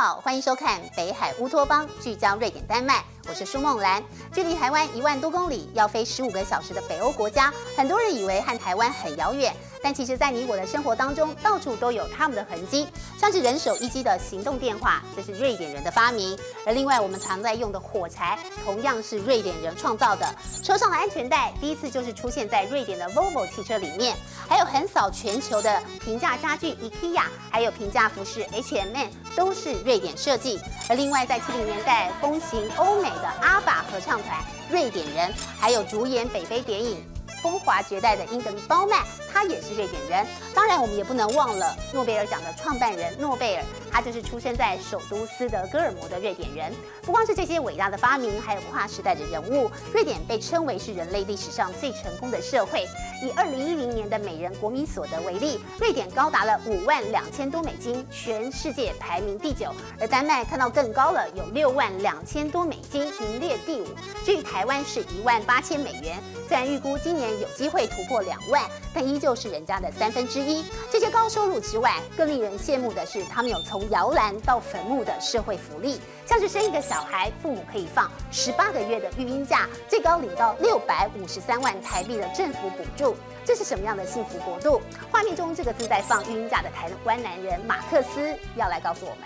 好，欢迎收看北海乌托邦，聚焦瑞典、丹麦。我是舒梦兰。距离台湾1万多公里，要飞15个小时的北欧国家，很多人以为和台湾很遥远，但其实，在你我的生活当中，到处都有他们的痕迹。像是人手一机的行动电话，这是瑞典人的发明；而另外我们常在用的火柴，同样是瑞典人创造的。车上的安全带，第一次就是出现在瑞典的 Volvo 汽车里面。还有横扫全球的平价家具 IKEA， 还有平价服饰 H&M， 都是瑞典设计。而另外，在70年代风行欧美的阿爸合唱团，瑞典人，还有主演北非电影《风华绝代》的英格丽·褒曼，他也是瑞典人。当然，我们也不能忘了诺贝尔奖的创办人诺贝尔，他就是出生在首都斯德哥尔摩的瑞典人。不光是这些伟大的发明，还有跨时代的人物，瑞典被称为是人类历史上最成功的社会。以2010年的每人国民所得为例，瑞典高达了52000多美金，全世界排名第9，而丹麦看到更高了，有62000多美金，名列第5。至于台湾是18000美元，虽然预估今年有机会突破2万，但依旧是人家的1/3。这些高收入之外，更令人羡慕的是，他们有从摇篮到坟墓的社会福利，像是生一个小孩，父母可以放18个月的育婴假，最高领到653万台币的政府补助。这是什么样的幸福国度？画面中这个正在放育婴假的台湾男人马克思要来告诉我们。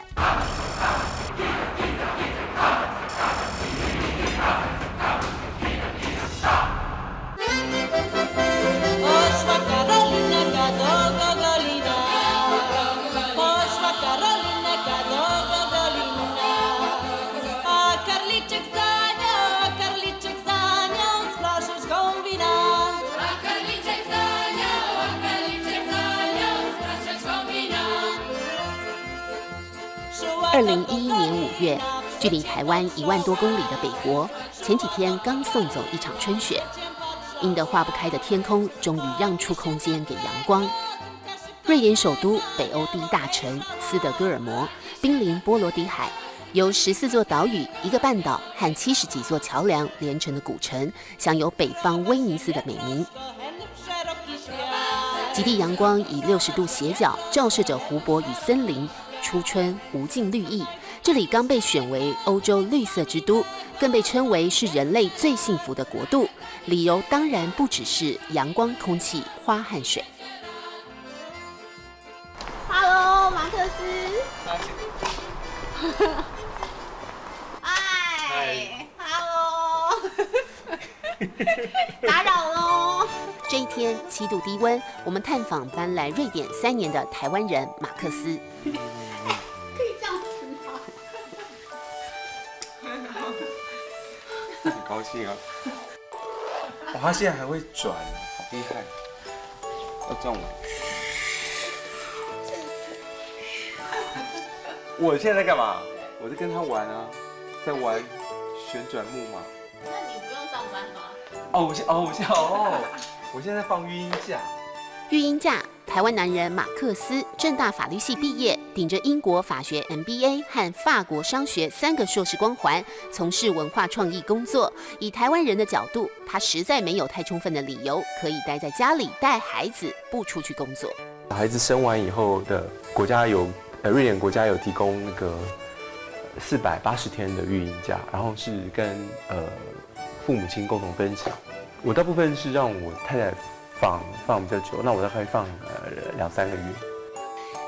2011年5月，距离台湾1万多公里的北国，前几天刚送走一场春雪，阴得化不开的天空终于让出空间给阳光。瑞典首都北欧第一大城斯德哥尔摩，濒临波罗的海，由14座岛屿、1个半岛和70几座桥梁连成的古城，享有北方威尼斯的美名。极地阳光以60度斜角照射着湖泊与森林，初春无尽绿意。这里刚被选为欧洲绿色之都，更被称为是人类最幸福的国度。理由当然不只是阳光、空气、花和水。Hello， 马克思。嗨 ，Hello， 打扰喽。这一天7度低温，我们探访搬来瑞典3年的台湾人马克思。可以这样子吗？很高兴啊！哇，他现在还会转，好厉害！要这样吗？我现在在干嘛？我在跟他玩啊，在玩旋转木马。那你不用上班吗？我现在放育婴假。育婴假，台湾男人马克思政大法律系毕业，顶着英国法学 MBA 和法国商学3个硕士光环，从事文化创意工作。以台湾人的角度，他实在没有太充分的理由可以待在家里带孩子，不出去工作。孩子生完以后的国家有，瑞典国家有提供那个480天的育婴假，然后是跟父母亲共同分享。我大部分是让我太太放比较久，那我大概放2-3个月。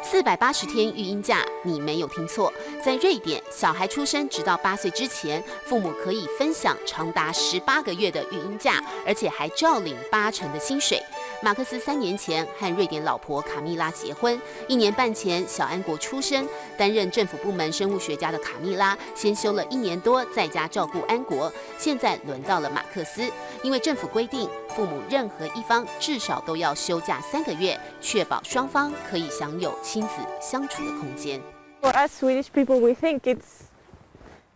480天育婴假，你没有听错，在瑞典，小孩出生直到8岁之前，父母可以分享长达18个月的育婴假，而且还照领80%的薪水。马克思3年前和瑞典老婆卡蜜拉结婚，1年半前小安国出生。担任政府部门生物学家的卡蜜拉，先休了1年多，在家照顾安国。现在轮到了马克思，因为政府规定，父母任何一方至少都要休假3个月，确保双方可以享有亲子相处的空间。For us Swedish people, we think it's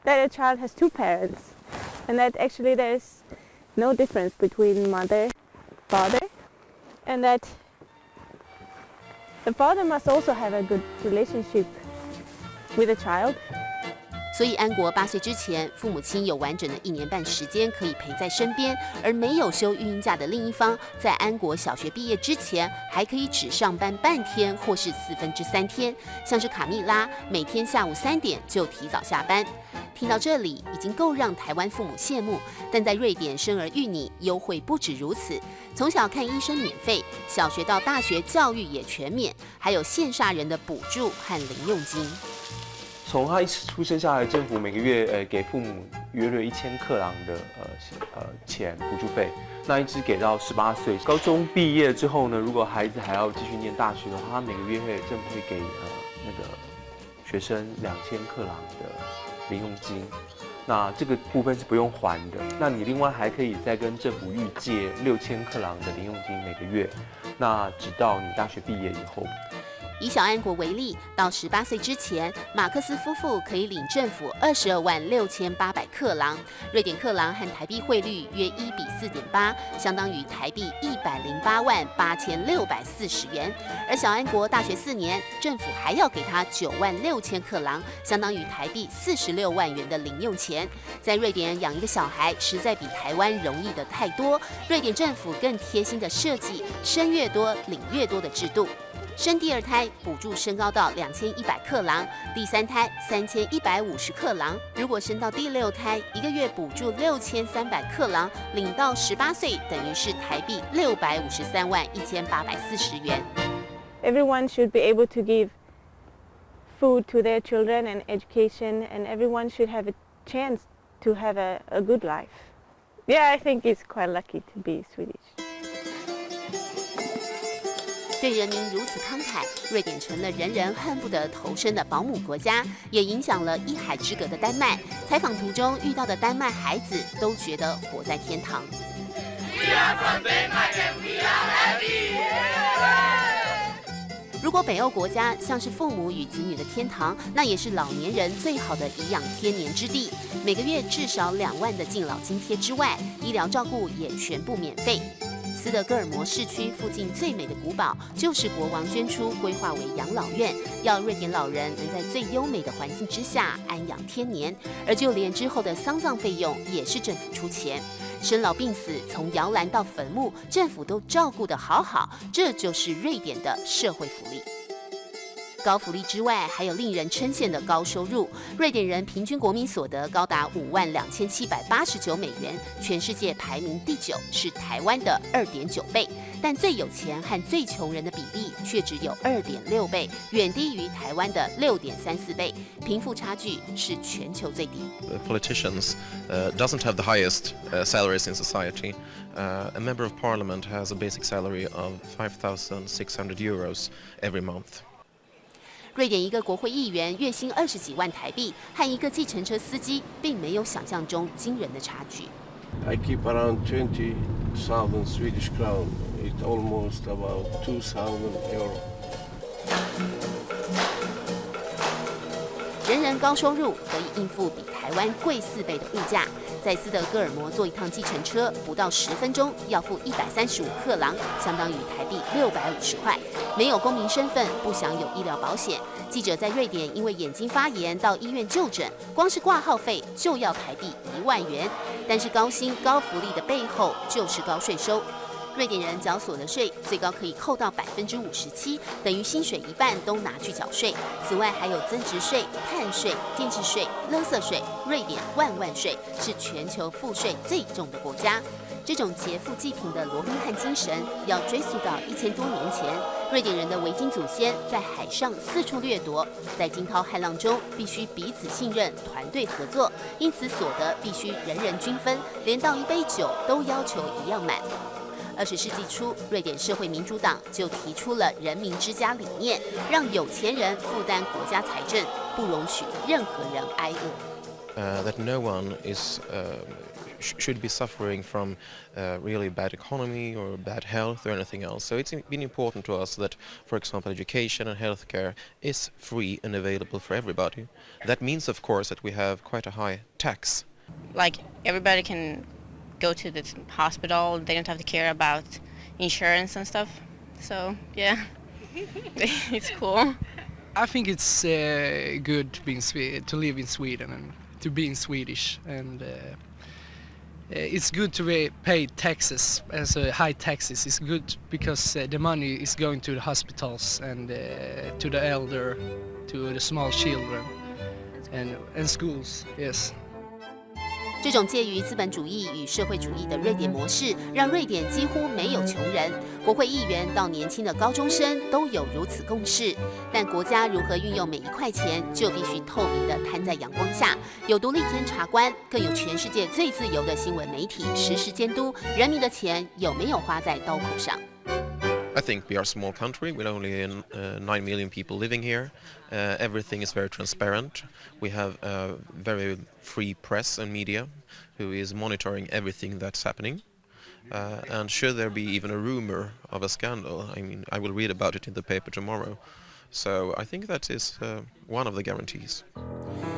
that a child has 2 parents, and that actually there's no difference between mother, father, and that the father must also have a good relationship with the child. 所以安国8岁之前，父母亲有完整的1年半时间可以陪在身边，而没有休育婴假的另一方，在安国小学毕业之前，还可以只上班半天或是3/4天，像是卡蜜拉，每天下午3点就提早下班。听到这里，已经够让台湾父母羡慕，但在瑞典生儿育女优惠不止如此，从小看医生免费，小学到大学教育也全免，还有羡煞人的补助和零用金。从他一出生下来，政府每个月给父母约略1000克朗的钱补助费，那一直给到18岁。高中毕业之后呢，如果孩子还要继续念大学的话，他每个月政府会给那个学生2000克朗的零用金。那这个部分是不用还的。那你另外还可以再跟政府预借6000克朗的零用金每个月，那直到你大学毕业以后。以小安国为例，到18岁之前，马克思夫妇可以领政府226800克朗，瑞典克朗和台币汇率约1:4.8，相当于台币1088640元。而小安国大学4年，政府还要给他96000克朗，相当于台币46万元的零用钱。在瑞典养一个小孩，实在比台湾容易的太多。瑞典政府更贴心的设计生越多领越多的制度。生第2胎补助升高到2100克朗，第3胎3150克朗。如果生到第6胎，一个月补助6300克朗，领到18岁，等于是台币6531840元。Everyone should be able to give food to their children and education, and everyone should have a chance to have a good life. Yeah, I think it's quite lucky to be Swedish.对人民如此慷慨，瑞典成了人人恨不得投身的保姆国家，也影响了一海之隔的丹麦。采访途中遇到的丹麦孩子都觉得活在天堂。如果北欧国家像是父母与子女的天堂，那也是老年人最好的颐养天年之地。每个月至少2万的敬老津贴之外，医疗照顾也全部免费。斯德哥尔摩市区附近最美的古堡，就是国王捐出规划为养老院，要瑞典老人能在最优美的环境之下安养天年。而就连之后的丧葬费用也是政府出钱。生老病死，从摇篮到坟墓，政府都照顾得好好，这就是瑞典的社会福利。高福利之外，还有令人称羡的高收入。瑞典人平均国民所得高达52789美元，全世界排名第9，是台湾的2.9倍。但最有钱和最穷人的比例却只有2.6倍，远低于台湾的6.34倍，贫富差距是全球最低。Politicians doesn't have the highest salaries in society. A member of parliament has a basic salary of 5,600 euros every month.瑞典一个国会议员月薪20几万台币，和一个计程车司机并没有想象中惊人的差距。I keep around 20,000 Swedish crown. It's almost about 2,000 euro. 人人高收入可以应付比台湾贵4倍的物价。在斯德哥尔摩坐一趟计程车，不到10分钟要付135克朗，相当于台币650块。没有公民身份，不享有医疗保险。记者在瑞典因为眼睛发炎到医院就诊，光是挂号费就要台币1万元。但是高薪高福利的背后就是高税收。瑞典人缴所得税最高可以扣到57%，等于薪水1半都拿去缴税。此外还有增值税、碳税、电器税、垃圾税。瑞典万税是全球赋税最重的国家。这种劫富济贫的罗宾汉精神要追溯到1000多年前，瑞典人的维京祖先在海上四处掠夺，在惊涛骇浪中必须彼此信任、团队合作，因此所得必须人人均分，连倒一杯酒都要求一样满。20世纪初，瑞典社会民主党就提出了人民之家理念，让有钱人负担国家财政，不容许任何人挨饿。That no one should be suffering from really bad economy or bad health or anything else. So it's been important to us that, for example, education and healthcare is free and available for everybody. That means, of course, that we have quite a high tax. Like everybody can go to the hospital. They don't have to care about insurance and stuff. So yeah, it's cool. I think it's good to to live in Sweden and to be in Swedish, and it's good to pay taxes as high taxes. It's good because the money is going to the hospitals and to the elder, to the small children, and schools. Yes. 这种介于资本主义与社会主义的瑞典模式，让瑞典几乎没有穷人，国会议员到年轻的高中生都有如此共识。但国家如何运用每一块钱，就必须透明地摊在阳光下，有独立监察官，更有全世界最自由的新闻媒体实时监督人民的钱有没有花在刀口上。I think we are a small country with only 9 million people living here. Everything is very transparent. We have a very free press and media who is monitoring everything that's happening. And should there be even a rumor of a scandal, I mean, I will read about it in the paper tomorrow. So I think that is one of the guarantees.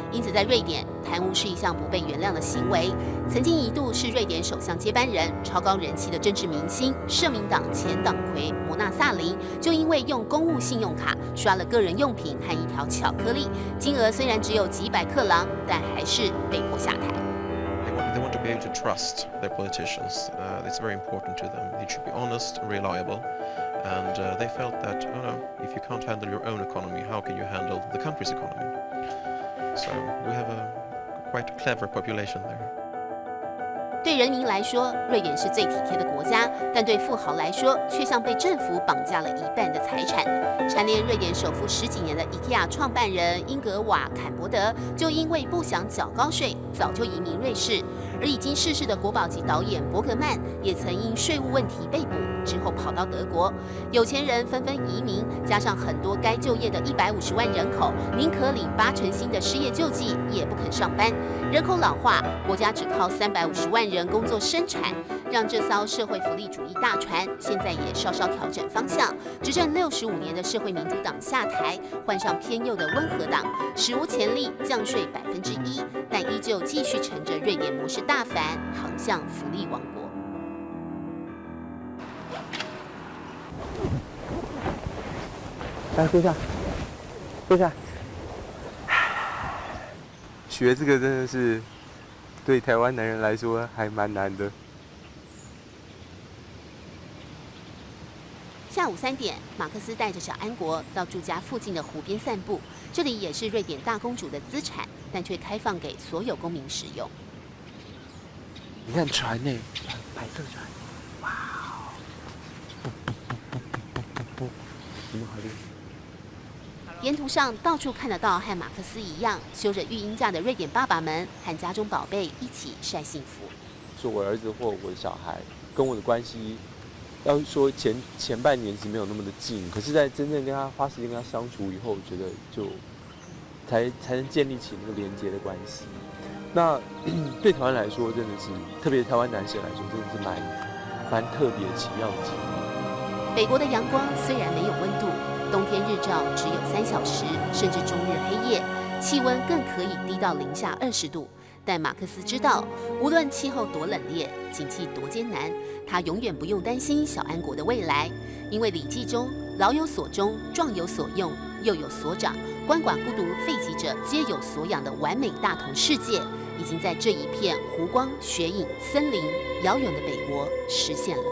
因此，在瑞典，贪污是一项不被原谅的行为。曾经一度是瑞典首相接班人、超高人气的政治明星社民党前党魁摩纳萨林，就因为用公务信用卡刷了个人用品和一条巧克力，金额虽然只有几百克朗，但还是被迫下台。They want to be able to trust their politicians. It's very important to them. It should be honest and reliable. And they felt that, oh no, if you can't handle your own economy, how can you handle the country's economy? So we have a quite clever population there. 对人民来说，瑞典是最体贴的国家，但对富豪来说，却像被政府绑架了一半的财产。蝉联瑞典首富10几年的 IKEA 创办人英格瓦·坎伯德，就因为不想缴高税，早就移民瑞士。而已经逝世的国宝级导演伯格曼，也曾因税务问题被捕，之后跑到德国。有钱人纷纷移民，加上很多该就业的150万人口，宁可领80%薪的失业救济，也不肯上班。人口老化，国家只靠350万人工作生产，让这艘社会福利主义大船现在也稍稍调整方向。执政65年的社会民主党下台，换上偏右的温和党，史无前例降税1%，但依旧继续乘着瑞典模式大帆，航向福利王国。来坐下，坐下。学这个真的是对台湾男人来说还蛮难的。下午3点，马克思带着小安国到住家附近的湖边散步。这里也是瑞典大公主的资产，但却开放给所有公民使用。你看船呢，白色船，哇哦！你们好厉害！沿途上到处看得到和马克思一样休着育婴假的瑞典爸爸们和家中宝贝一起晒幸福。说我儿子或我的小孩跟我的关系，要说前半年是没有那么的近，可是，在真正跟他花时间跟他相处以后，我觉得就才能建立起那个连接的关系。那对台湾来说，真的是特别台湾男生来说，真的是蛮特别奇妙的经历。北国的阳光虽然没有温度，冬天日照只有3小时，甚至终日黑夜，气温更可以低到零下20度。但马克思知道，无论气候多冷冽，经济多艰难，他永远不用担心小安国的未来，因为《礼记》中“老有所终，壮有所用，幼有所长，鳏寡孤独废疾者皆有所养”的完美大同世界，已经在这一片湖光雪影、森林、遥远的北国实现了。